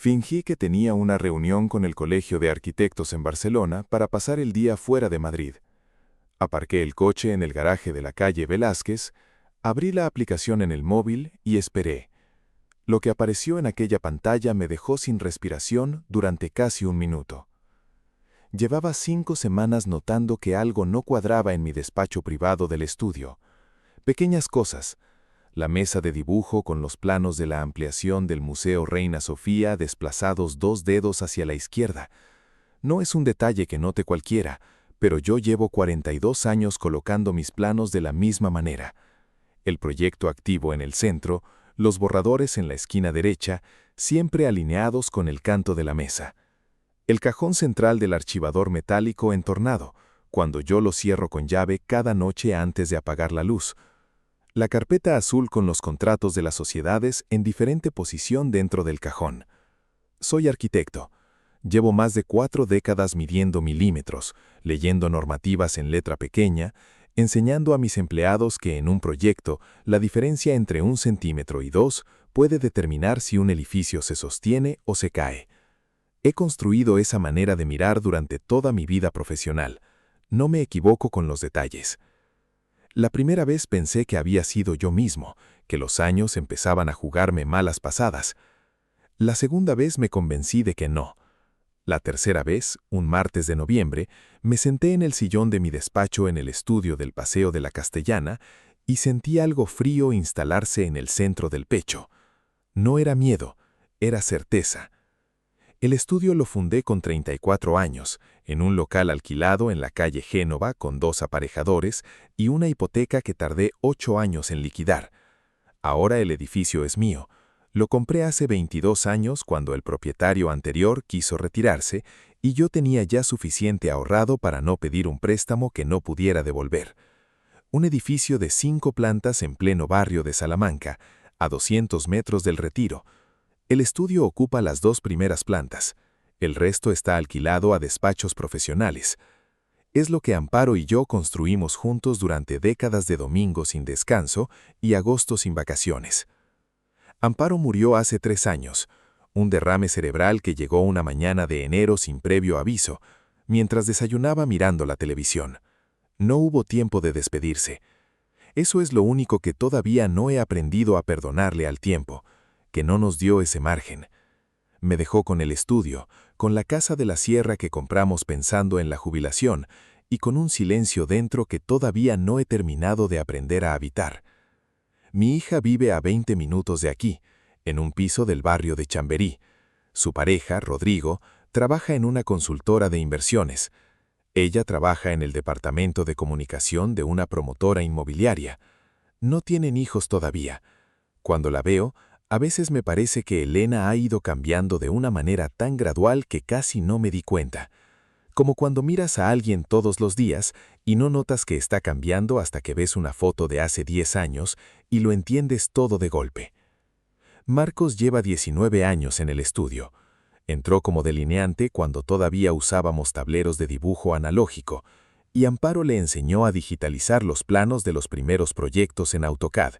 Fingí que tenía una reunión con el Colegio de Arquitectos en Barcelona para pasar el día fuera de Madrid. Aparqué el coche en el garaje de la calle Velázquez, abrí la aplicación en el móvil y esperé. Lo que apareció en aquella pantalla me dejó sin respiración durante casi un minuto. Llevaba 5 semanas notando que algo no cuadraba en mi despacho privado del estudio. Pequeñas cosas. La mesa de dibujo con los planos de la ampliación del Museo Reina Sofía desplazados 2 dedos hacia la izquierda. No es un detalle que note cualquiera, pero yo llevo 42 años colocando mis planos de la misma manera. El proyecto activo en el centro, los borradores en la esquina derecha, siempre alineados con el canto de la mesa. El cajón central del archivador metálico entornado, cuando yo lo cierro con llave cada noche antes de apagar la luz. La carpeta azul con los contratos de las sociedades en diferente posición dentro del cajón. Soy arquitecto. Llevo más de 4 décadas midiendo milímetros, leyendo normativas en letra pequeña, enseñando a mis empleados que en un proyecto la diferencia entre 1 centímetro y 2 puede determinar si un edificio se sostiene o se cae. He construido esa manera de mirar durante toda mi vida profesional. No me equivoco con los detalles. La primera vez pensé que había sido yo mismo, que los años empezaban a jugarme malas pasadas. La segunda vez me convencí de que no. La tercera vez, un martes de noviembre, me senté en el sillón de mi despacho en el estudio del Paseo de la Castellana y sentí algo frío instalarse en el centro del pecho. No era miedo, era certeza. El estudio lo fundé con 34 años, en un local alquilado en la calle Génova con 2 aparejadores y una hipoteca que tardé 8 años en liquidar. Ahora el edificio es mío. Lo compré hace 22 años cuando el propietario anterior quiso retirarse y yo tenía ya suficiente ahorrado para no pedir un préstamo que no pudiera devolver. Un edificio de 5 plantas en pleno barrio de Salamanca, a 200 metros del Retiro. El estudio ocupa las 2 primeras plantas. El resto está alquilado a despachos profesionales. Es lo que Amparo y yo construimos juntos durante décadas de domingos sin descanso y agosto sin vacaciones. Amparo murió hace 3 años, un derrame cerebral que llegó una mañana de enero sin previo aviso, mientras desayunaba mirando la televisión. No hubo tiempo de despedirse. Eso es lo único que todavía no he aprendido a perdonarle al tiempo, que no nos dio ese margen. Me dejó con el estudio, con la casa de la sierra que compramos pensando en la jubilación, y con un silencio dentro que todavía no he terminado de aprender a habitar. Mi hija vive a 20 minutos de aquí, en un piso del barrio de Chamberí. Su pareja, Rodrigo, trabaja en una consultora de inversiones. Ella trabaja en el departamento de comunicación de una promotora inmobiliaria. No tienen hijos todavía. Cuando la veo, a veces me parece que Elena ha ido cambiando de una manera tan gradual que casi no me di cuenta. Como cuando miras a alguien todos los días y no notas que está cambiando hasta que ves una foto de hace 10 años y lo entiendes todo de golpe. Marcos lleva 19 años en el estudio. Entró como delineante cuando todavía usábamos tableros de dibujo analógico, y Amparo le enseñó a digitalizar los planos de los primeros proyectos en AutoCAD.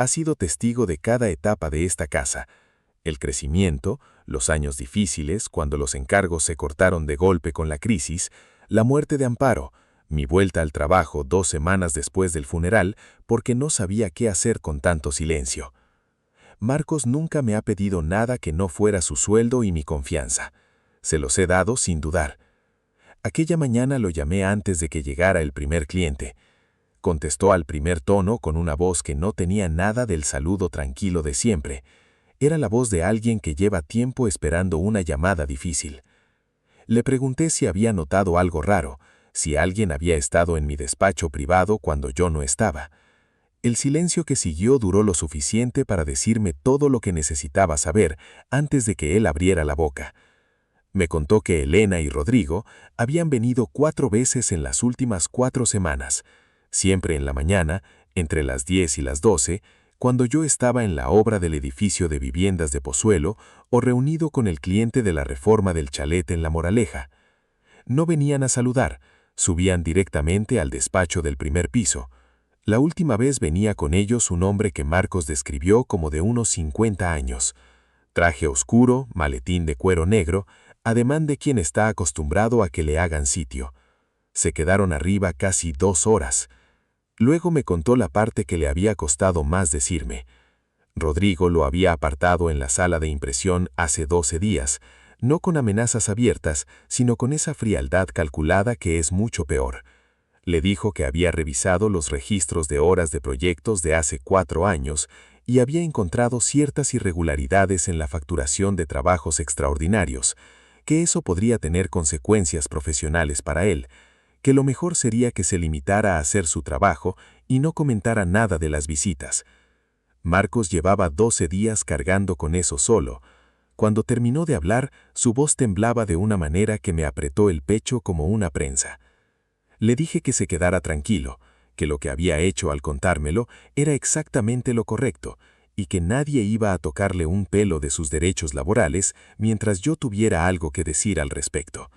Ha sido testigo de cada etapa de esta casa. El crecimiento, los años difíciles, cuando los encargos se cortaron de golpe con la crisis, la muerte de Amparo, mi vuelta al trabajo 2 semanas después del funeral porque no sabía qué hacer con tanto silencio. Marcos nunca me ha pedido nada que no fuera su sueldo y mi confianza. Se los he dado sin dudar. Aquella mañana lo llamé antes de que llegara el primer cliente. Contestó al primer tono con una voz que no tenía nada del saludo tranquilo de siempre. Era la voz de alguien que lleva tiempo esperando una llamada difícil. Le pregunté si había notado algo raro, si alguien había estado en mi despacho privado cuando yo no estaba. El silencio que siguió duró lo suficiente para decirme todo lo que necesitaba saber antes de que él abriera la boca. Me contó que Elena y Rodrigo habían venido 4 veces en las últimas 4 semanas, siempre en la mañana, entre las 10 y las 12, cuando yo estaba en la obra del edificio de viviendas de Pozuelo o reunido con el cliente de la reforma del chalet en La Moraleja. No venían a saludar, subían directamente al despacho del primer piso. La última vez venía con ellos un hombre que Marcos describió como de unos 50 años. Traje oscuro, maletín de cuero negro, ademán de quien está acostumbrado a que le hagan sitio. Se quedaron arriba casi 2 horas. Luego me contó la parte que le había costado más decirme. Rodrigo lo había apartado en la sala de impresión hace 12 días, no con amenazas abiertas, sino con esa frialdad calculada que es mucho peor. Le dijo que había revisado los registros de horas de proyectos de hace 4 años y había encontrado ciertas irregularidades en la facturación de trabajos extraordinarios, que eso podría tener consecuencias profesionales para él, que lo mejor sería que se limitara a hacer su trabajo y no comentara nada de las visitas. Marcos llevaba 12 días cargando con eso solo. Cuando terminó de hablar, su voz temblaba de una manera que me apretó el pecho como una prensa. Le dije que se quedara tranquilo, que lo que había hecho al contármelo era exactamente lo correcto y que nadie iba a tocarle un pelo de sus derechos laborales mientras yo tuviera algo que decir al respecto.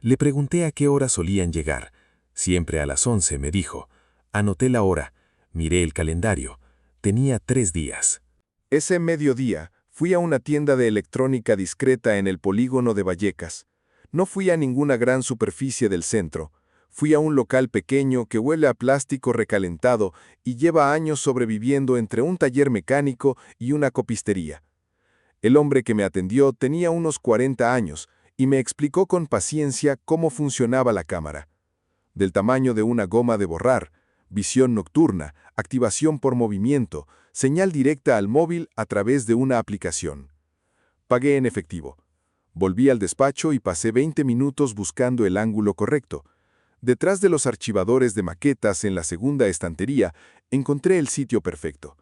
Le pregunté a qué hora solían llegar. Siempre a las 11, me dijo. Anoté la hora, miré el calendario. Tenía 3 días. Ese mediodía, fui a una tienda de electrónica discreta en el polígono de Vallecas. No fui a ninguna gran superficie del centro. Fui a un local pequeño que huele a plástico recalentado y lleva años sobreviviendo entre un taller mecánico y una copistería. El hombre que me atendió tenía unos 40 años y me explicó con paciencia cómo funcionaba la cámara. Del tamaño de una goma de borrar, visión nocturna, activación por movimiento, señal directa al móvil a través de una aplicación. Pagué en efectivo. Volví al despacho y pasé 20 minutos buscando el ángulo correcto. Detrás de los archivadores de maquetas en la segunda estantería, encontré el sitio perfecto.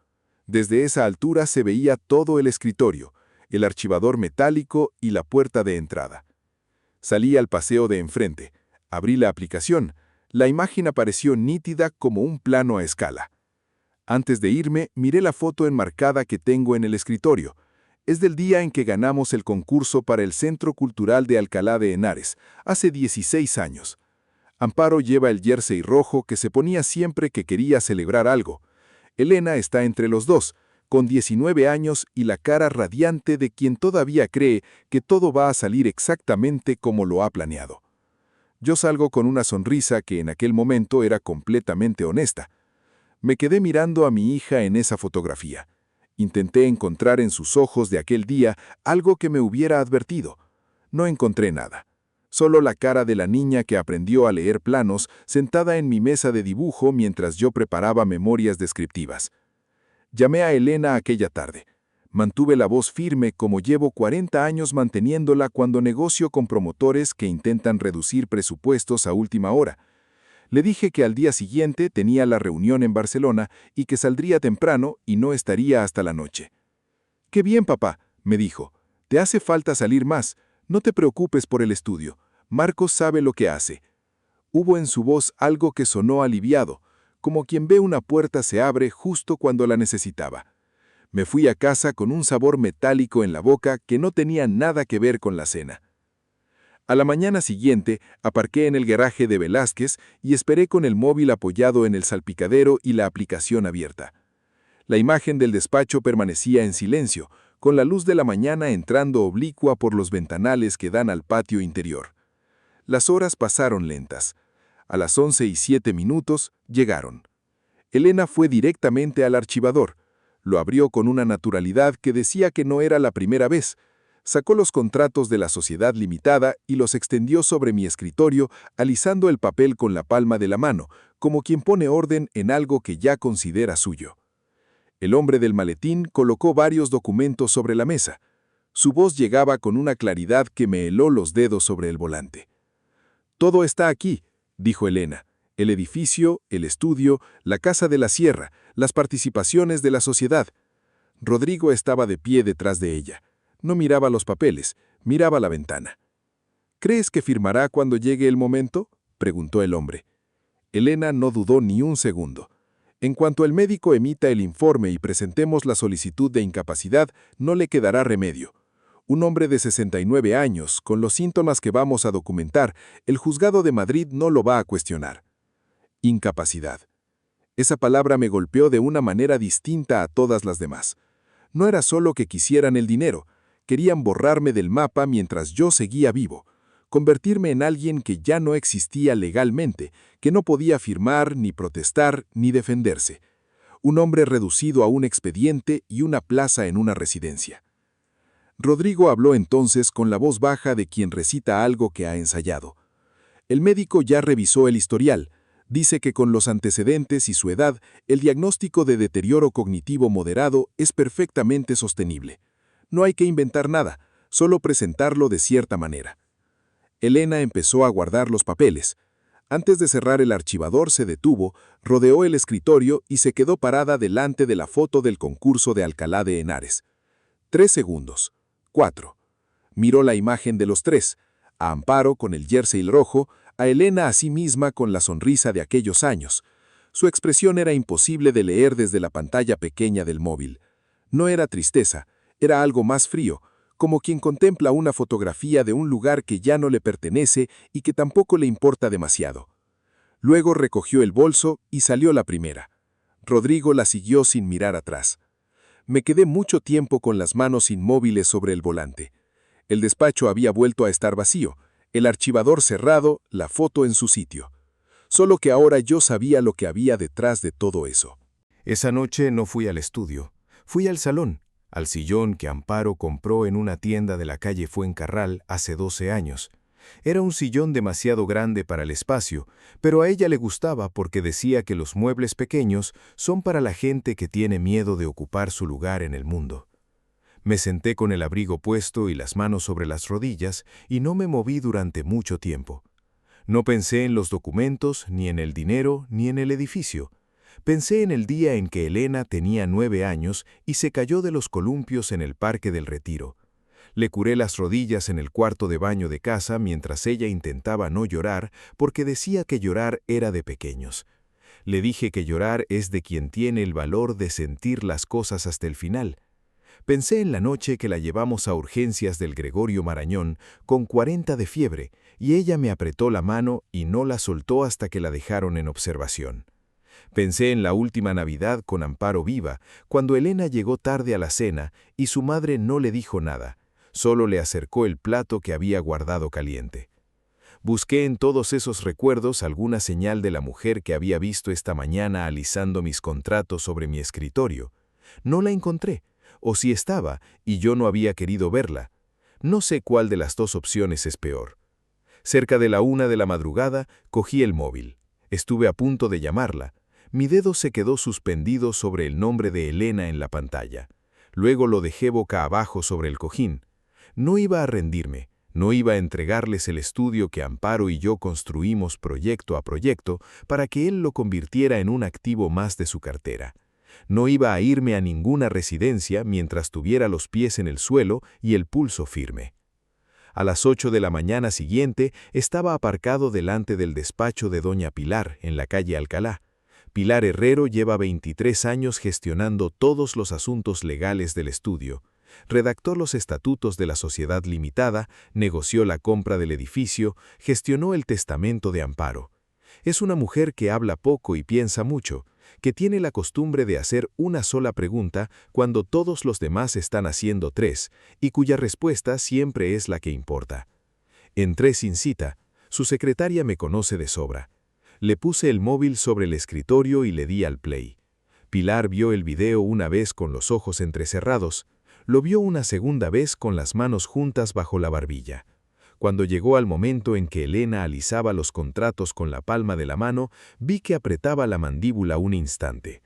Desde esa altura se veía todo el escritorio, el archivador metálico y la puerta de entrada. Salí al paseo de enfrente, abrí la aplicación. La imagen apareció nítida como un plano a escala. Antes de irme, miré la foto enmarcada que tengo en el escritorio. Es del día en que ganamos el concurso para el Centro Cultural de Alcalá de Henares, hace 16 años. Amparo lleva el jersey rojo que se ponía siempre que quería celebrar algo. Elena está entre los dos, con 19 años y la cara radiante de quien todavía cree que todo va a salir exactamente como lo ha planeado. Yo salgo con una sonrisa que en aquel momento era completamente honesta. Me quedé mirando a mi hija en esa fotografía. Intenté encontrar en sus ojos de aquel día algo que me hubiera advertido. No encontré nada. Solo la cara de la niña que aprendió a leer planos sentada en mi mesa de dibujo mientras yo preparaba memorias descriptivas. Llamé a Elena aquella tarde. Mantuve la voz firme como llevo 40 años manteniéndola cuando negocio con promotores que intentan reducir presupuestos a última hora. Le dije que al día siguiente tenía la reunión en Barcelona y que saldría temprano y no estaría hasta la noche. «Qué bien, papá», me dijo. «Te hace falta salir más. No te preocupes por el estudio. Marcos sabe lo que hace». Hubo en su voz algo que sonó aliviado, como quien ve una puerta se abre justo cuando la necesitaba. Me fui a casa con un sabor metálico en la boca que no tenía nada que ver con la cena. A la mañana siguiente, aparqué en el garaje de Velázquez y esperé con el móvil apoyado en el salpicadero y la aplicación abierta. La imagen del despacho permanecía en silencio, con la luz de la mañana entrando oblicua por los ventanales que dan al patio interior. Las horas pasaron lentas. A las 11:07 llegaron. Elena fue directamente al archivador. Lo abrió con una naturalidad que decía que no era la primera vez. Sacó los contratos de la sociedad limitada y los extendió sobre mi escritorio, alisando el papel con la palma de la mano, como quien pone orden en algo que ya considera suyo. El hombre del maletín colocó varios documentos sobre la mesa. Su voz llegaba con una claridad que me heló los dedos sobre el volante. «Todo está aquí», dijo Elena. «El edificio, el estudio, la casa de la sierra, las participaciones de la sociedad». Rodrigo estaba de pie detrás de ella. No miraba los papeles, miraba la ventana. «¿Crees que firmará cuando llegue el momento?», preguntó el hombre. Elena no dudó ni un segundo. «En cuanto el médico emita el informe y presentemos la solicitud de incapacidad, no le quedará remedio. Un hombre de 69 años, con los síntomas que vamos a documentar, el juzgado de Madrid no lo va a cuestionar». Incapacidad. Esa palabra me golpeó de una manera distinta a todas las demás. No era solo que quisieran el dinero, querían borrarme del mapa mientras yo seguía vivo, convertirme en alguien que ya no existía legalmente, que no podía firmar, ni protestar, ni defenderse. Un hombre reducido a un expediente y una plaza en una residencia. Rodrigo habló entonces con la voz baja de quien recita algo que ha ensayado. El médico ya revisó el historial. Dice que con los antecedentes y su edad, el diagnóstico de deterioro cognitivo moderado es perfectamente sostenible. No hay que inventar nada, solo presentarlo de cierta manera. Elena empezó a guardar los papeles. Antes de cerrar el archivador se detuvo, rodeó el escritorio y se quedó parada delante de la foto del concurso de Alcalá de Henares. 3 segundos. 4. Miró la imagen de los tres, a Amparo con el jersey rojo, a Elena a sí misma con la sonrisa de aquellos años. Su expresión era imposible de leer desde la pantalla pequeña del móvil. No era tristeza, era algo más frío, como quien contempla una fotografía de un lugar que ya no le pertenece y que tampoco le importa demasiado. Luego recogió el bolso y salió la primera. Rodrigo la siguió sin mirar atrás. Me quedé mucho tiempo con las manos inmóviles sobre el volante. El despacho había vuelto a estar vacío, el archivador cerrado, la foto en su sitio. Solo que ahora yo sabía lo que había detrás de todo eso. Esa noche no fui al estudio, fui al salón, al sillón que Amparo compró en una tienda de la calle Fuencarral hace 12 años. Era un sillón demasiado grande para el espacio, pero a ella le gustaba porque decía que los muebles pequeños son para la gente que tiene miedo de ocupar su lugar en el mundo. Me senté con el abrigo puesto y las manos sobre las rodillas y no me moví durante mucho tiempo. No pensé en los documentos, ni en el dinero, ni en el edificio. Pensé en el día en que Elena tenía 9 años y se cayó de los columpios en el Parque del Retiro. Le curé las rodillas en el cuarto de baño de casa mientras ella intentaba no llorar porque decía que llorar era de pequeños. Le dije que llorar es de quien tiene el valor de sentir las cosas hasta el final. Pensé en la noche que la llevamos a urgencias del Gregorio Marañón con 40 de fiebre y ella me apretó la mano y no la soltó hasta que la dejaron en observación. Pensé en la última Navidad con Amparo viva, cuando Elena llegó tarde a la cena y su madre no le dijo nada. Solo le acercó el plato que había guardado caliente. Busqué en todos esos recuerdos alguna señal de la mujer que había visto esta mañana alisando mis contratos sobre mi escritorio. No la encontré, o si estaba y yo no había querido verla. No sé cuál de las dos opciones es peor. Cerca de la 1 de la madrugada cogí el móvil. Estuve a punto de llamarla. Mi dedo se quedó suspendido sobre el nombre de Elena en la pantalla. Luego lo dejé boca abajo sobre el cojín. No iba a rendirme, no iba a entregarles el estudio que Amparo y yo construimos proyecto a proyecto para que él lo convirtiera en un activo más de su cartera. No iba a irme a ninguna residencia mientras tuviera los pies en el suelo y el pulso firme. A las 8 de la mañana siguiente estaba aparcado delante del despacho de doña Pilar, en la calle Alcalá. Pilar Herrero lleva 23 años gestionando todos los asuntos legales del estudio. Redactó los estatutos de la sociedad limitada, negoció la compra del edificio, gestionó el testamento de Amparo. Es una mujer que habla poco y piensa mucho, que tiene la costumbre de hacer una sola pregunta cuando todos los demás están haciendo 3, y cuya respuesta siempre es la que importa. Entré sin cita, su secretaria me conoce de sobra. Le puse el móvil sobre el escritorio y le di al play. Pilar vio el video una vez con los ojos entrecerrados, lo vio una segunda vez con las manos juntas bajo la barbilla. Cuando llegó al momento en que Elena alisaba los contratos con la palma de la mano, vi que apretaba la mandíbula un instante.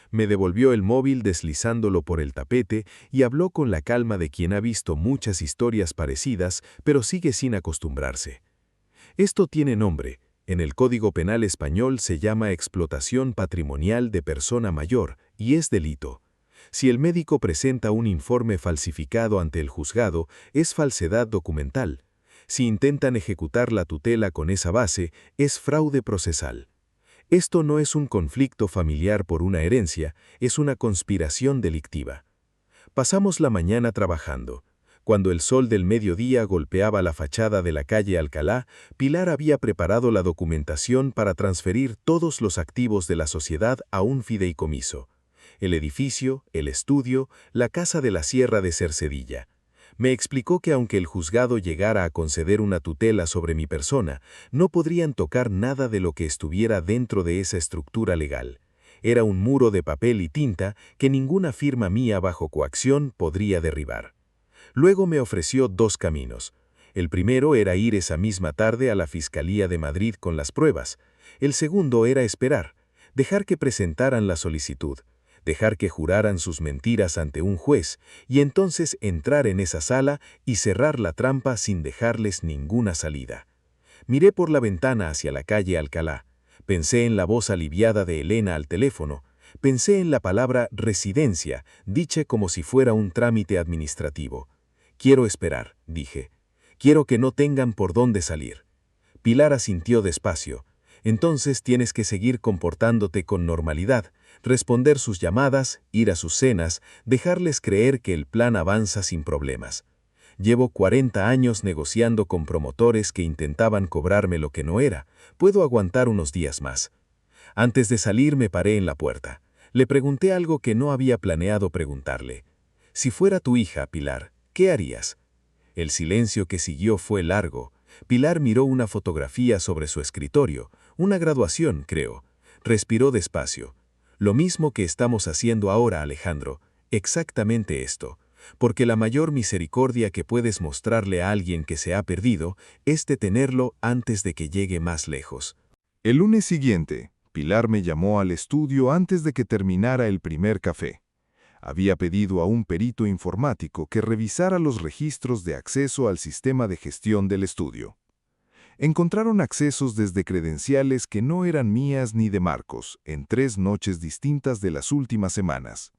Me devolvió el móvil deslizándolo por el tapete y habló con la calma de quien ha visto muchas historias parecidas, pero sigue sin acostumbrarse. Esto tiene nombre. En el Código Penal español se llama explotación patrimonial de persona mayor y es delito. Si el médico presenta un informe falsificado ante el juzgado, es falsedad documental. Si intentan ejecutar la tutela con esa base, es fraude procesal. Esto no es un conflicto familiar por una herencia, es una conspiración delictiva. Pasamos la mañana trabajando. Cuando el sol del mediodía golpeaba la fachada de la calle Alcalá, Pilar había preparado la documentación para transferir todos los activos de la sociedad a un fideicomiso. el edificio, el estudio, la casa de la Sierra de Cercedilla. Me explicó que aunque el juzgado llegara a conceder una tutela sobre mi persona, no podrían tocar nada de lo que estuviera dentro de esa estructura legal. Era un muro de papel y tinta que ninguna firma mía bajo coacción podría derribar. Luego me ofreció dos caminos. El primero era ir esa misma tarde a la Fiscalía de Madrid con las pruebas. El segundo era esperar, dejar que presentaran la solicitud, dejar que juraran sus mentiras ante un juez y entonces entrar en esa sala y cerrar la trampa sin dejarles ninguna salida. Miré por la ventana hacia la calle Alcalá. Pensé en la voz aliviada de Elena al teléfono. Pensé en la palabra residencia, dicha como si fuera un trámite administrativo. Quiero esperar, dije. Quiero que no tengan por dónde salir. Pilar asintió despacio. Entonces tienes que seguir comportándote con normalidad, responder sus llamadas, ir a sus cenas, dejarles creer que el plan avanza sin problemas. Llevo 40 años negociando con promotores que intentaban cobrarme lo que no era. Puedo aguantar unos días más. Antes de salir me paré en la puerta. Le pregunté algo que no había planeado preguntarle. Si fuera tu hija, Pilar, ¿qué harías? El silencio que siguió fue largo. Pilar miró una fotografía sobre su escritorio, una graduación, creo. Respiró despacio. Lo mismo que estamos haciendo ahora, Alejandro, exactamente esto, porque la mayor misericordia que puedes mostrarle a alguien que se ha perdido es detenerlo antes de que llegue más lejos. El lunes siguiente, Pilar me llamó al estudio antes de que terminara el primer café. Había pedido a un perito informático que revisara los registros de acceso al sistema de gestión del estudio. Encontraron accesos desde credenciales que no eran mías ni de Marcos, en 3 noches distintas de las últimas semanas.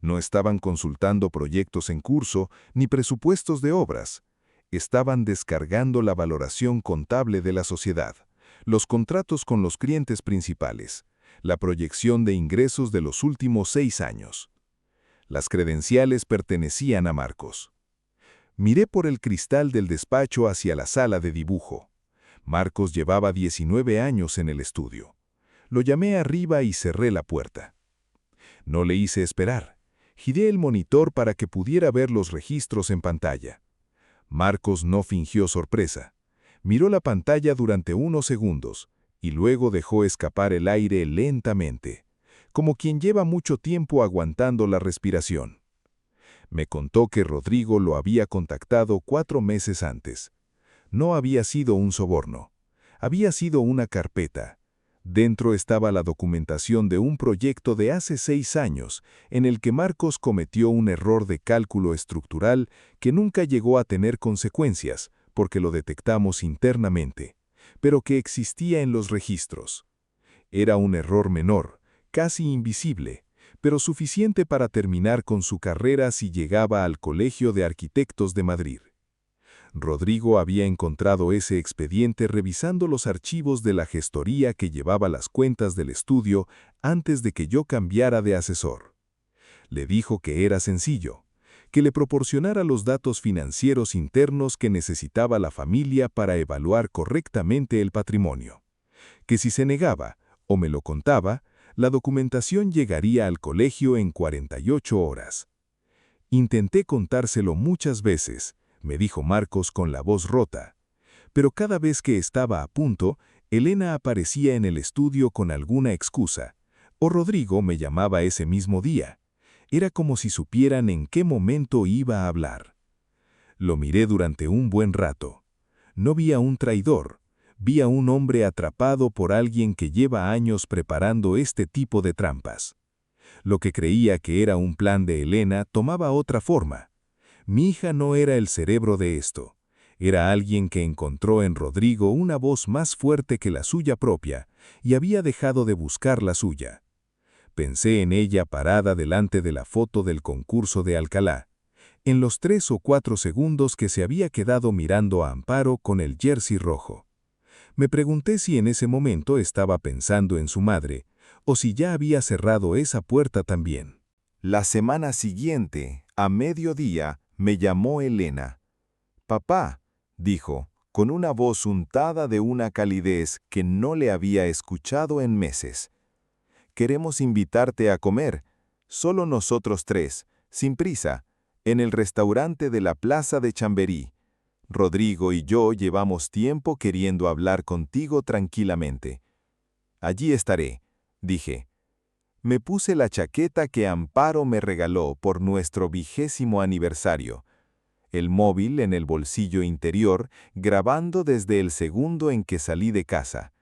No estaban consultando proyectos en curso ni presupuestos de obras. Estaban descargando la valoración contable de la sociedad, los contratos con los clientes principales, la proyección de ingresos de los últimos 6 años. Las credenciales pertenecían a Marcos. Miré por el cristal del despacho hacia la sala de dibujo. Marcos llevaba 19 años en el estudio. Lo llamé arriba y cerré la puerta. No le hice esperar. Giré el monitor para que pudiera ver los registros en pantalla. Marcos no fingió sorpresa. Miró la pantalla durante unos segundos y luego dejó escapar el aire lentamente, como quien lleva mucho tiempo aguantando la respiración. Me contó que Rodrigo lo había contactado 4 meses antes. No había sido un soborno. Había sido una carpeta. Dentro estaba la documentación de un proyecto de hace 6 años, en el que Marcos cometió un error de cálculo estructural que nunca llegó a tener consecuencias, porque lo detectamos internamente, pero que existía en los registros. Era un error menor, casi invisible, pero suficiente para terminar con su carrera si llegaba al Colegio de Arquitectos de Madrid. Rodrigo había encontrado ese expediente revisando los archivos de la gestoría que llevaba las cuentas del estudio antes de que yo cambiara de asesor. Le dijo que era sencillo, que le proporcionara los datos financieros internos que necesitaba la familia para evaluar correctamente el patrimonio, que si se negaba o me lo contaba, la documentación llegaría al colegio en 48 horas. Intenté contárselo muchas veces, me dijo Marcos con la voz rota. Pero cada vez que estaba a punto, Elena aparecía en el estudio con alguna excusa, o Rodrigo me llamaba ese mismo día. Era como si supieran en qué momento iba a hablar. Lo miré durante un buen rato. No vi a un traidor, vi a un hombre atrapado por alguien que lleva años preparando este tipo de trampas. Lo que creía que era un plan de Elena tomaba otra forma. Mi hija no era el cerebro de esto. Era alguien que encontró en Rodrigo una voz más fuerte que la suya propia y había dejado de buscar la suya. Pensé en ella parada delante de la foto del concurso de Alcalá, en los 3 o 4 segundos que se había quedado mirando a Amparo con el jersey rojo. Me pregunté si en ese momento estaba pensando en su madre, o si ya había cerrado esa puerta también. La semana siguiente, a mediodía, me llamó Elena. «Papá», dijo, con una voz untada de una calidez que no le había escuchado en meses. «Queremos invitarte a comer. solo nosotros tres, sin prisa, en el restaurante de la Plaza de Chamberí. Rodrigo y yo llevamos tiempo queriendo hablar contigo tranquilamente. Allí estaré, dije. Me puse la chaqueta que Amparo me regaló por nuestro 20º aniversario. El móvil en el bolsillo interior, grabando desde el segundo en que salí de casa.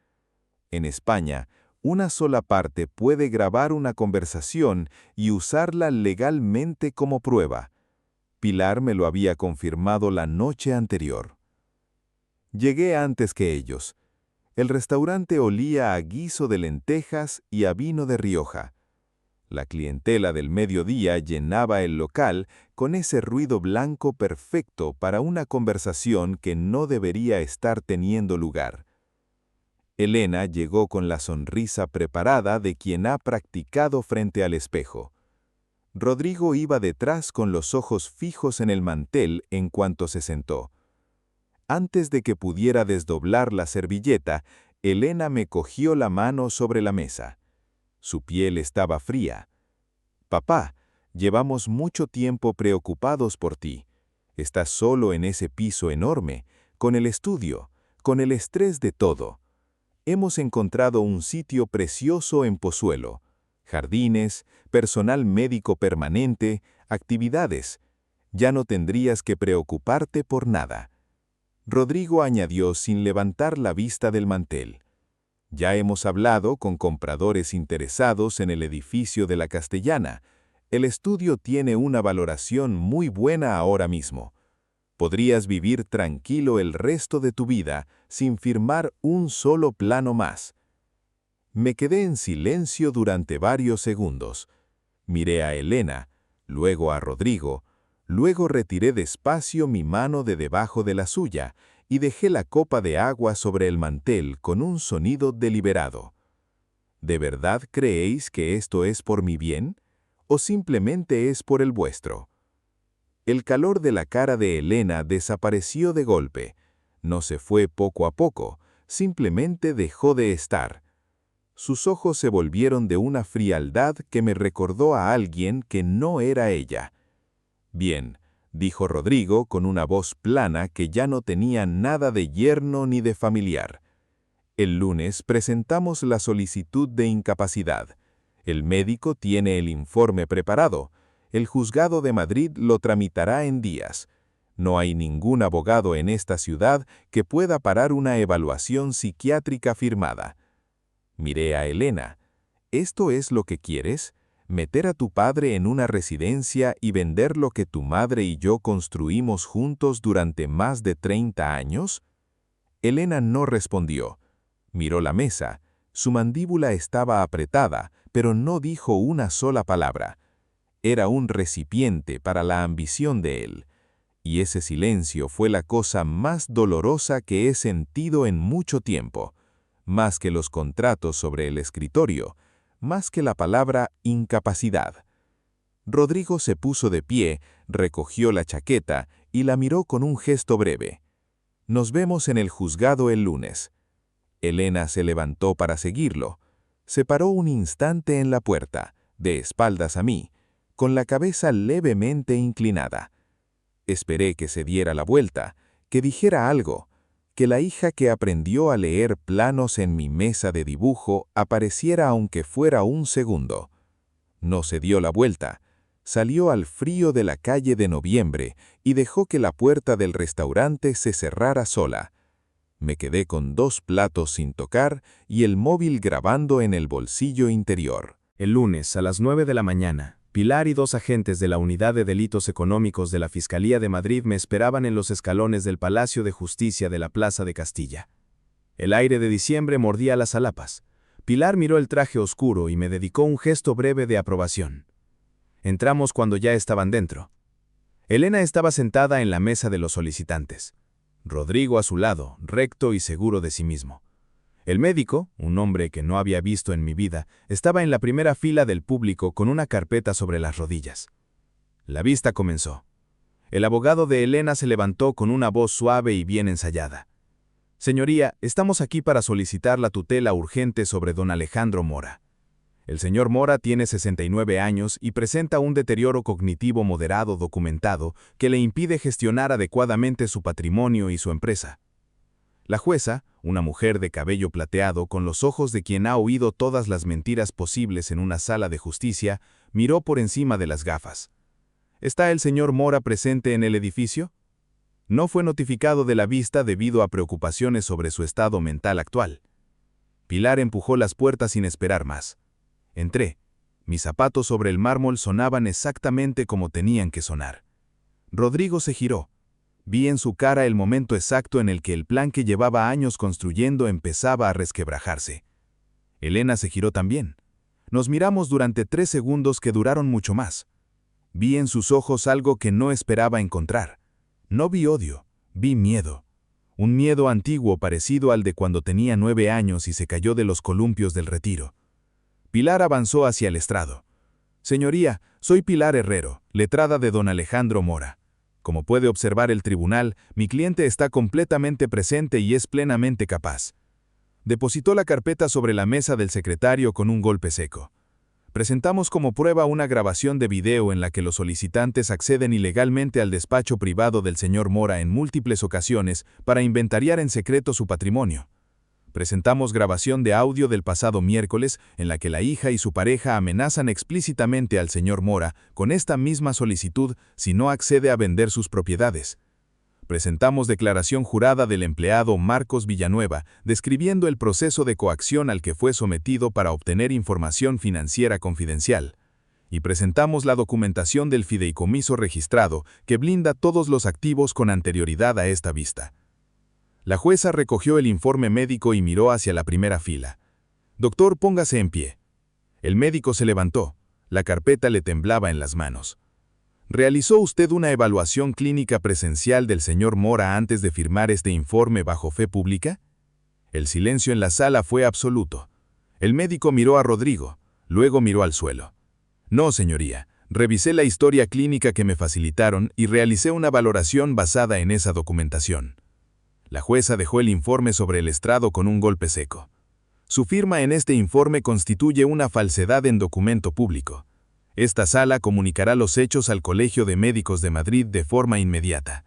En España, una sola parte puede grabar una conversación y usarla legalmente como prueba. Pilar me lo había confirmado la noche anterior. Llegué antes que ellos. El restaurante olía a guiso de lentejas y a vino de Rioja. La clientela del mediodía llenaba el local con ese ruido blanco perfecto para una conversación que no debería estar teniendo lugar. Elena llegó con la sonrisa preparada de quien ha practicado frente al espejo. Rodrigo iba detrás con los ojos fijos en el mantel en cuanto se sentó. Antes de que pudiera desdoblar la servilleta, Elena me cogió la mano sobre la mesa. Su piel estaba fría. «Papá, llevamos mucho tiempo preocupados por ti. Estás solo en ese piso enorme, con el estudio, con el estrés de todo. Hemos encontrado un sitio precioso en Pozuelo. Jardines, personal médico permanente, actividades. Ya no tendrías que preocuparte por nada». Rodrigo añadió sin levantar la vista del mantel. «Ya hemos hablado con compradores interesados en el edificio de la Castellana. El estudio tiene una valoración muy buena ahora mismo. Podrías vivir tranquilo el resto de tu vida sin firmar un solo plano más». Me quedé en silencio durante varios segundos. Miré a Elena, luego a Rodrigo, luego retiré despacio mi mano de debajo de la suya y dejé la copa de agua sobre el mantel con un sonido deliberado. ¿De verdad creéis que esto es por mi bien? ¿O simplemente es por el vuestro? El calor de la cara de Elena desapareció de golpe. No se fue poco a poco, simplemente dejó de estar. Sus ojos se volvieron de una frialdad que me recordó a alguien que no era ella. «Bien», dijo Rodrigo con una voz plana que ya no tenía nada de yerno ni de familiar. «El lunes presentamos la solicitud de incapacidad. El médico tiene el informe preparado. El juzgado de Madrid lo tramitará en días. No hay ningún abogado en esta ciudad que pueda parar una evaluación psiquiátrica firmada». Miré a Elena. «¿Esto es lo que quieres? ¿Meter a tu padre en una residencia y vender lo que tu madre y yo construimos juntos durante más de 30 años?» Elena no respondió. Miró la mesa. Su mandíbula estaba apretada, pero no dijo una sola palabra. Era un recipiente para la ambición de él. Y ese silencio fue la cosa más dolorosa que he sentido en mucho tiempo. Más que los contratos sobre el escritorio, más que la palabra incapacidad. Rodrigo se puso de pie, recogió la chaqueta y la miró con un gesto breve. «Nos vemos en el juzgado el lunes». Elena se levantó para seguirlo. Se paró un instante en la puerta, de espaldas a mí, con la cabeza levemente inclinada. Esperé que se diera la vuelta, que dijera algo, que la hija que aprendió a leer planos en mi mesa de dibujo apareciera aunque fuera un segundo. No se dio la vuelta. Salió al frío de la calle de Noviembre y dejó que la puerta del restaurante se cerrara sola. Me quedé con 2 platos sin tocar y el móvil grabando en el bolsillo interior. El lunes, a las 9 de la mañana, Pilar y 2 agentes de la Unidad de Delitos Económicos de la Fiscalía de Madrid me esperaban en los escalones del Palacio de Justicia de la Plaza de Castilla. El aire de diciembre mordía las alapas. Pilar miró el traje oscuro y me dedicó un gesto breve de aprobación. Entramos cuando ya estaban dentro. Elena estaba sentada en la mesa de los solicitantes. Rodrigo a su lado, recto y seguro de sí mismo. El médico, un hombre que no había visto en mi vida, estaba en la primera fila del público con una carpeta sobre las rodillas. La vista comenzó. El abogado de Elena se levantó con una voz suave y bien ensayada. «Señoría, estamos aquí para solicitar la tutela urgente sobre don Alejandro Mora». El señor Mora tiene 69 años y presenta un deterioro cognitivo moderado documentado que le impide gestionar adecuadamente su patrimonio y su empresa. La jueza, una mujer de cabello plateado con los ojos de quien ha oído todas las mentiras posibles en una sala de justicia, miró por encima de las gafas. ¿Está el señor Mora presente en el edificio? No fue notificado de la vista debido a preocupaciones sobre su estado mental actual. Pilar empujó las puertas sin esperar más. Entré. Mis zapatos sobre el mármol sonaban exactamente como tenían que sonar. Rodrigo se giró. Vi en su cara el momento exacto en el que el plan que llevaba años construyendo empezaba a resquebrajarse. Elena se giró también. Nos miramos durante 3 segundos que duraron mucho más. Vi en sus ojos algo que no esperaba encontrar. No vi odio, vi miedo. Un miedo antiguo parecido al de cuando tenía 9 años y se cayó de los columpios del retiro. Pilar avanzó hacia el estrado. Señoría, soy Pilar Herrero, letrada de don Alejandro Mora. Como puede observar el tribunal, mi cliente está completamente presente y es plenamente capaz. Depositó la carpeta sobre la mesa del secretario con un golpe seco. Presentamos como prueba una grabación de video en la que los solicitantes acceden ilegalmente al despacho privado del señor Mora en múltiples ocasiones para inventariar en secreto su patrimonio. Presentamos grabación de audio del pasado miércoles en la que la hija y su pareja amenazan explícitamente al señor Mora con esta misma solicitud si no accede a vender sus propiedades. Presentamos declaración jurada del empleado Marcos Villanueva, describiendo el proceso de coacción al que fue sometido para obtener información financiera confidencial. Y presentamos la documentación del fideicomiso registrado que blinda todos los activos con anterioridad a esta vista. La jueza recogió el informe médico y miró hacia la primera fila. Doctor, póngase en pie. El médico se levantó. La carpeta le temblaba en las manos. ¿Realizó usted una evaluación clínica presencial del señor Mora antes de firmar este informe bajo fe pública? El silencio en la sala fue absoluto. El médico miró a Rodrigo, luego miró al suelo. No, señoría. Revisé la historia clínica que me facilitaron y realicé una valoración basada en esa documentación. La jueza dejó el informe sobre el estrado con un golpe seco. Su firma en este informe constituye una falsedad en documento público. Esta sala comunicará los hechos al Colegio de Médicos de Madrid de forma inmediata.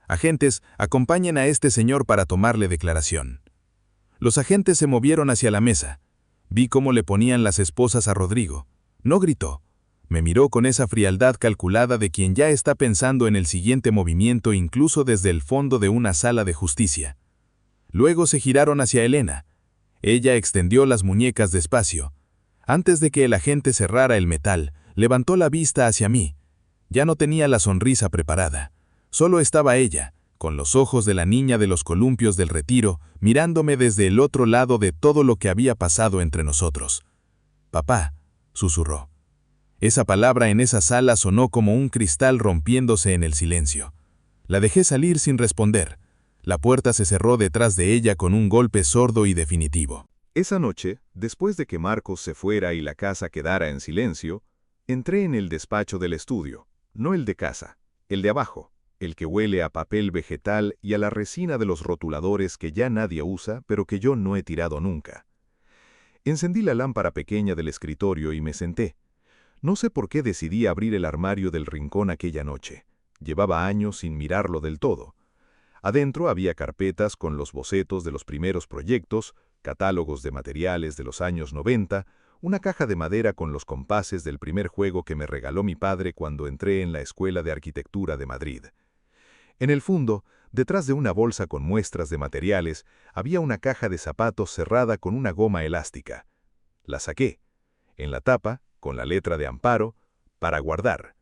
Agentes, acompañen a este señor para tomarle declaración. Los agentes se movieron hacia la mesa. Vi cómo le ponían las esposas a Rodrigo. No gritó. Me miró con esa frialdad calculada de quien ya está pensando en el siguiente movimiento incluso desde el fondo de una sala de justicia. Luego se giraron hacia Elena. Ella extendió las muñecas despacio. Antes de que el agente cerrara el metal, levantó la vista hacia mí. Ya no tenía la sonrisa preparada. Solo estaba ella, con los ojos de la niña de los columpios del retiro, mirándome desde el otro lado de todo lo que había pasado entre nosotros. «Papá», susurró. Esa palabra en esa sala sonó como un cristal rompiéndose en el silencio. La dejé salir sin responder. La puerta se cerró detrás de ella con un golpe sordo y definitivo. Esa noche, después de que Marcos se fuera y la casa quedara en silencio, entré en el despacho del estudio, no el de casa, el de abajo, el que huele a papel vegetal y a la resina de los rotuladores que ya nadie usa, pero que yo no he tirado nunca. Encendí la lámpara pequeña del escritorio y me senté. No sé por qué decidí abrir el armario del rincón aquella noche. Llevaba años sin mirarlo del todo. Adentro había carpetas con los bocetos de los primeros proyectos, catálogos de materiales de los años 90, una caja de madera con los compases del primer juego que me regaló mi padre cuando entré en la Escuela de Arquitectura de Madrid. En el fondo, detrás de una bolsa con muestras de materiales, había una caja de zapatos cerrada con una goma elástica. La saqué. En la tapa, con la letra de Amparo, para guardar.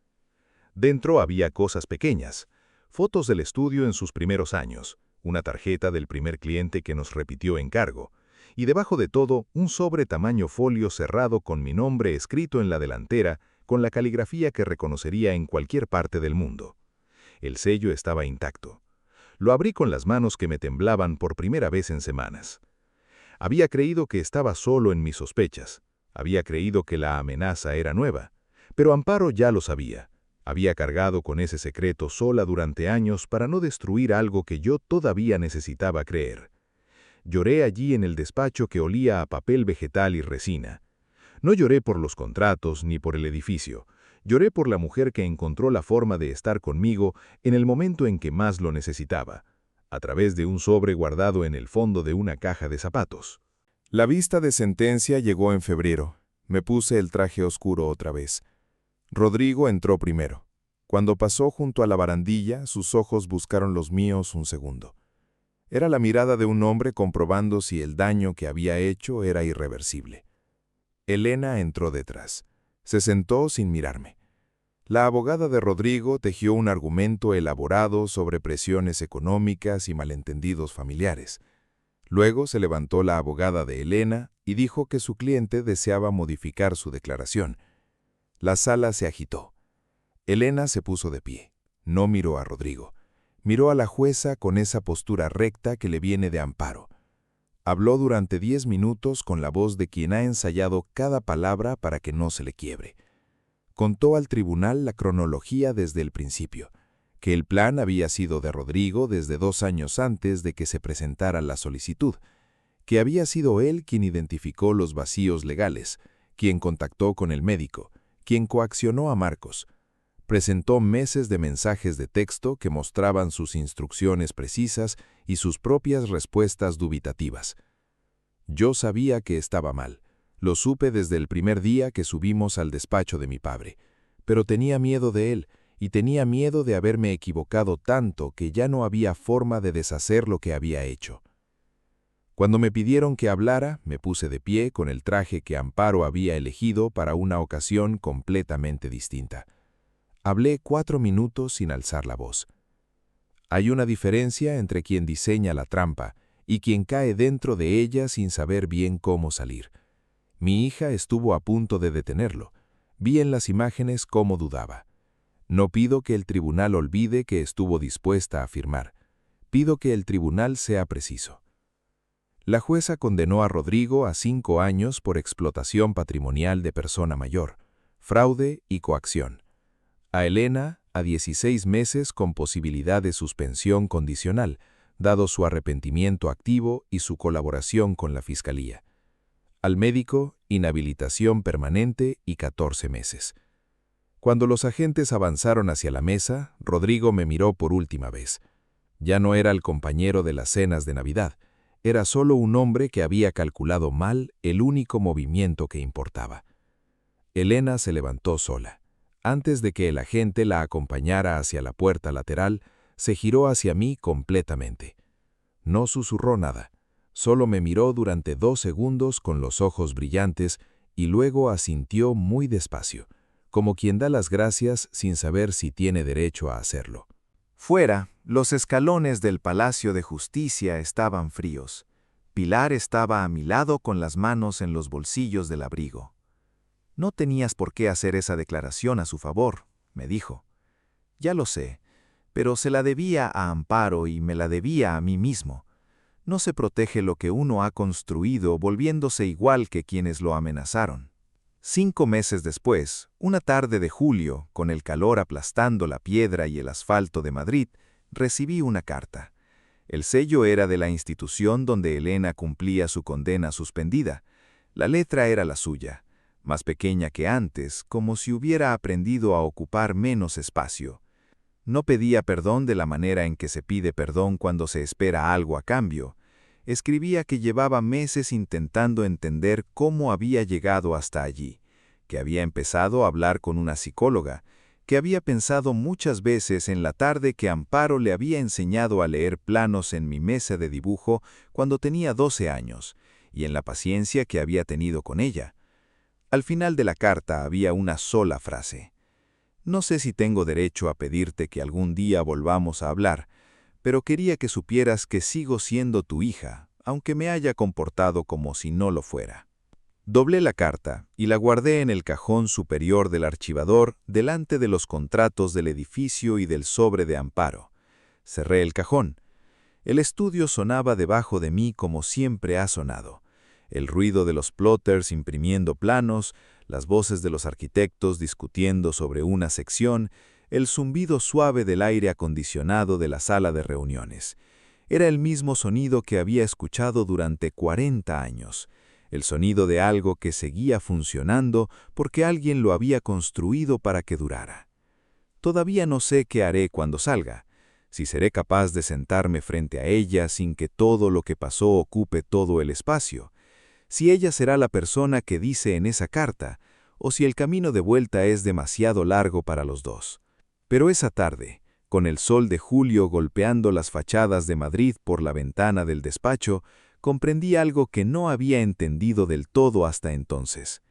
Dentro había cosas pequeñas, fotos del estudio en sus primeros años, una tarjeta del primer cliente que nos repitió encargo, y debajo de todo un sobre tamaño folio cerrado con mi nombre escrito en la delantera con la caligrafía que reconocería en cualquier parte del mundo. El sello estaba intacto. Lo abrí con las manos que me temblaban por primera vez en semanas. Había creído que estaba solo en mis sospechas. Había creído que la amenaza era nueva, pero Amparo ya lo sabía. Había cargado con ese secreto sola durante años para no destruir algo que yo todavía necesitaba creer. Lloré allí en el despacho que olía a papel vegetal y resina. No lloré por los contratos ni por el edificio. Lloré por la mujer que encontró la forma de estar conmigo en el momento en que más lo necesitaba, a través de un sobre guardado en el fondo de una caja de zapatos. La vista de sentencia llegó en febrero. Me puse el traje oscuro otra vez. Rodrigo entró primero. Cuando pasó junto a la barandilla, sus ojos buscaron los míos un segundo. Era la mirada de un hombre comprobando si el daño que había hecho era irreversible. Elena entró detrás. Se sentó sin mirarme. La abogada de Rodrigo tejió un argumento elaborado sobre presiones económicas y malentendidos familiares. Luego se levantó la abogada de Elena y dijo que su cliente deseaba modificar su declaración. La sala se agitó. Elena se puso de pie. No miró a Rodrigo. Miró a la jueza con esa postura recta que le viene de Amparo. Habló durante 10 minutos con la voz de quien ha ensayado cada palabra para que no se le quiebre. Contó al tribunal la cronología desde el principio, que el plan había sido de Rodrigo desde 2 años antes de que se presentara la solicitud, que había sido él quien identificó los vacíos legales, quien contactó con el médico, quien coaccionó a Marcos. Presentó meses de mensajes de texto que mostraban sus instrucciones precisas y sus propias respuestas dubitativas. Yo sabía que estaba mal. Lo supe desde el primer día que subimos al despacho de mi padre, pero tenía miedo de él y tenía miedo de haberme equivocado tanto que ya no había forma de deshacer lo que había hecho. Cuando me pidieron que hablara, me puse de pie con el traje que Amparo había elegido para una ocasión completamente distinta. Hablé 4 minutos sin alzar la voz. Hay una diferencia entre quien diseña la trampa y quien cae dentro de ella sin saber bien cómo salir. Mi hija estuvo a punto de detenerlo. Vi en las imágenes cómo dudaba. No pido que el tribunal olvide que estuvo dispuesta a firmar. Pido que el tribunal sea preciso. La jueza condenó a Rodrigo a 5 años por explotación patrimonial de persona mayor, fraude y coacción. A Elena a 16 meses con posibilidad de suspensión condicional, dado su arrepentimiento activo y su colaboración con la Fiscalía. Al médico, inhabilitación permanente y 14 meses. Cuando los agentes avanzaron hacia la mesa, Rodrigo me miró por última vez. Ya no era el compañero de las cenas de Navidad, era solo un hombre que había calculado mal el único movimiento que importaba. Elena se levantó sola. Antes de que el agente la acompañara hacia la puerta lateral, se giró hacia mí completamente. No susurró nada, solo me miró durante 2 segundos con los ojos brillantes y luego asintió muy despacio, como quien da las gracias sin saber si tiene derecho a hacerlo. Fuera, los escalones del Palacio de Justicia estaban fríos. Pilar estaba a mi lado con las manos en los bolsillos del abrigo. No tenías por qué hacer esa declaración a su favor, me dijo. Ya lo sé, pero se la debía a Amparo y me la debía a mí mismo. No se protege lo que uno ha construido volviéndose igual que quienes lo amenazaron. 5 meses después, una tarde de julio, con el calor aplastando la piedra y el asfalto de Madrid, recibí una carta. El sello era de la institución donde Elena cumplía su condena suspendida. La letra era la suya, más pequeña que antes, como si hubiera aprendido a ocupar menos espacio. No pedía perdón de la manera en que se pide perdón cuando se espera algo a cambio. Escribía que llevaba meses intentando entender cómo había llegado hasta allí, que había empezado a hablar con una psicóloga, que había pensado muchas veces en la tarde que Amparo le había enseñado a leer planos en mi mesa de dibujo cuando tenía 12 años, y en la paciencia que había tenido con ella. Al final de la carta había una sola frase. No sé si tengo derecho a pedirte que algún día volvamos a hablar, pero quería que supieras que sigo siendo tu hija, aunque me haya comportado como si no lo fuera. Doblé la carta y la guardé en el cajón superior del archivador delante de los contratos del edificio y del sobre de Amparo. Cerré el cajón. El estudio sonaba debajo de mí como siempre ha sonado. El ruido de los plotters imprimiendo planos, las voces de los arquitectos discutiendo sobre una sección, el zumbido suave del aire acondicionado de la sala de reuniones. Era el mismo sonido que había escuchado durante 40 años. el sonido de algo que seguía funcionando porque alguien lo había construido para que durara. Todavía no sé qué haré cuando salga, si seré capaz de sentarme frente a ella sin que todo lo que pasó ocupe todo el espacio, si ella será la persona que dice en esa carta, o si el camino de vuelta es demasiado largo para los dos. Pero esa tarde, con el sol de julio golpeando las fachadas de Madrid por la ventana del despacho, comprendí algo que no había entendido del todo hasta entonces.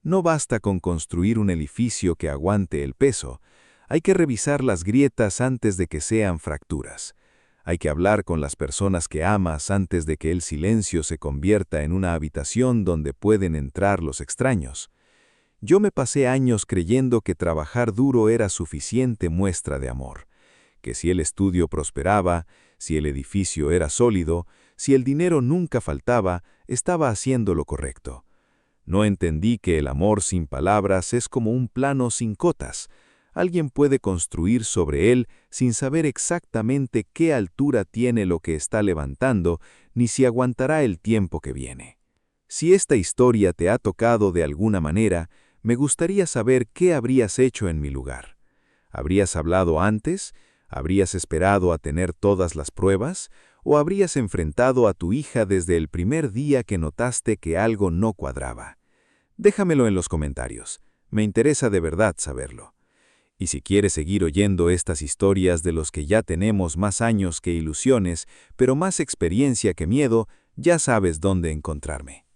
No basta con construir un edificio que aguante el peso, hay que revisar las grietas antes de que sean fracturas. Hay que hablar con las personas que amas antes de que el silencio se convierta en una habitación donde pueden entrar los extraños. Yo me pasé años creyendo que trabajar duro era suficiente muestra de amor, que si el estudio prosperaba, si el edificio era sólido, si el dinero nunca faltaba, estaba haciendo lo correcto. No entendí que el amor sin palabras es como un plano sin cotas. Alguien puede construir sobre él sin saber exactamente qué altura tiene lo que está levantando, ni si aguantará el tiempo que viene. Si esta historia te ha tocado de alguna manera, me gustaría saber qué habrías hecho en mi lugar. ¿Habrías hablado antes? ¿Habrías esperado a tener todas las pruebas? ¿O habrías enfrentado a tu hija desde el primer día que notaste que algo no cuadraba? Déjamelo en los comentarios. Me interesa de verdad saberlo. Y si quieres seguir oyendo estas historias de los que ya tenemos más años que ilusiones, pero más experiencia que miedo, ya sabes dónde encontrarme.